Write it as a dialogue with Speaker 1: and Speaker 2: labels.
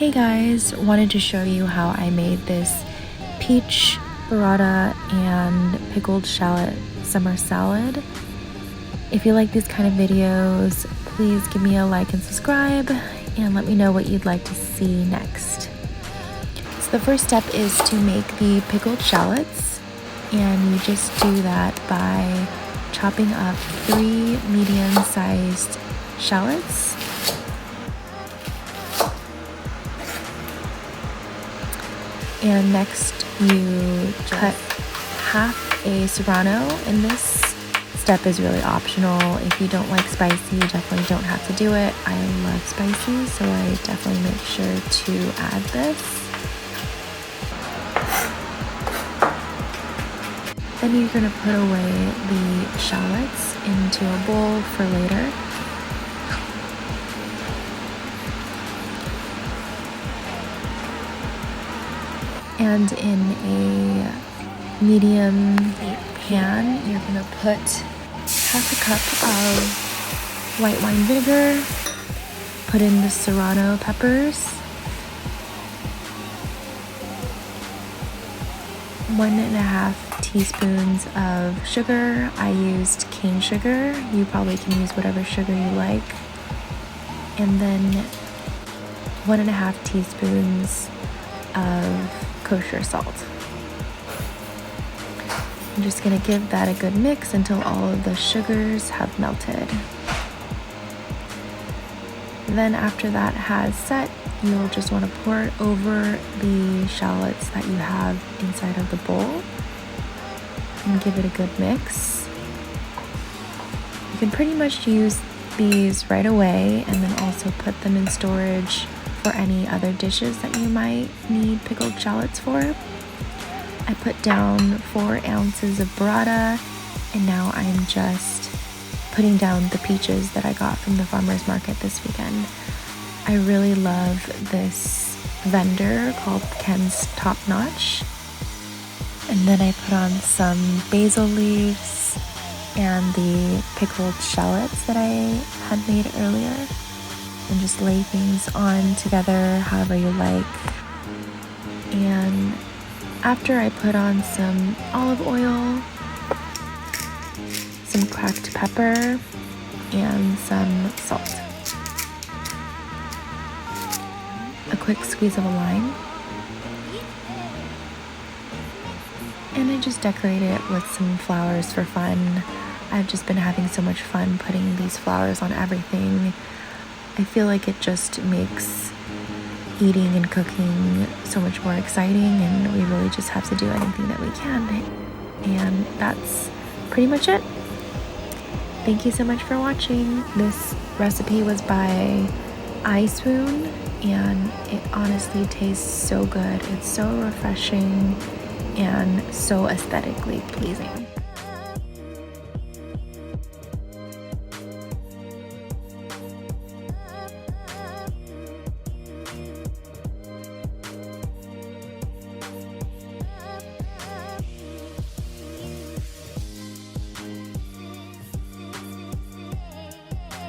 Speaker 1: Hey guys, wanted to show you how I made this peach, burrata, and pickled shallot summer salad. If you like these kind of videos, please give me a like and subscribe, and let me know what you'd like to see next. So the first step is to make the pickled shallots, and you just do that by chopping up 3 medium-sized shallots. And next you cut half a serrano, and this step is really optional. If you don't like spicy, you definitely don't have to do it. I love spicy, so I definitely make sure to add this. Then you're going to put away the shallots into a bowl for later. And in a medium pan, you're gonna put half a cup of white wine vinegar, put in the serrano peppers, 1.5 teaspoons of sugar. I used cane sugar. You probably can use whatever sugar you like. And then 1.5 teaspoons of kosher salt. I'm just going to give that a good mix until all of the sugars have melted. Then after that has set, you'll just want to pour it over the shallots that you have inside of the bowl and give it a good mix. You can pretty much use these right away and then also put them in storage for any other dishes that you might need pickled shallots for. I put down 4 ounces of burrata, and now I'm just putting down the peaches that I got from the farmer's market this weekend. I really love this vendor called Ken's Top Notch. And then I put on some basil leaves and the pickled shallots that I had made earlier, and just lay things on together however you like. And after I put on some olive oil, some cracked pepper, and some salt. A quick squeeze of a lime. And I just decorated it with some flowers for fun. I've just been having so much fun putting these flowers on everything. I feel like it just makes eating and cooking so much more exciting, and we really just have to do anything that we can. And that's pretty much it. Thank you so much for watching. This recipe was by eyeswoon, and it honestly tastes so good. It's so refreshing and so aesthetically pleasing.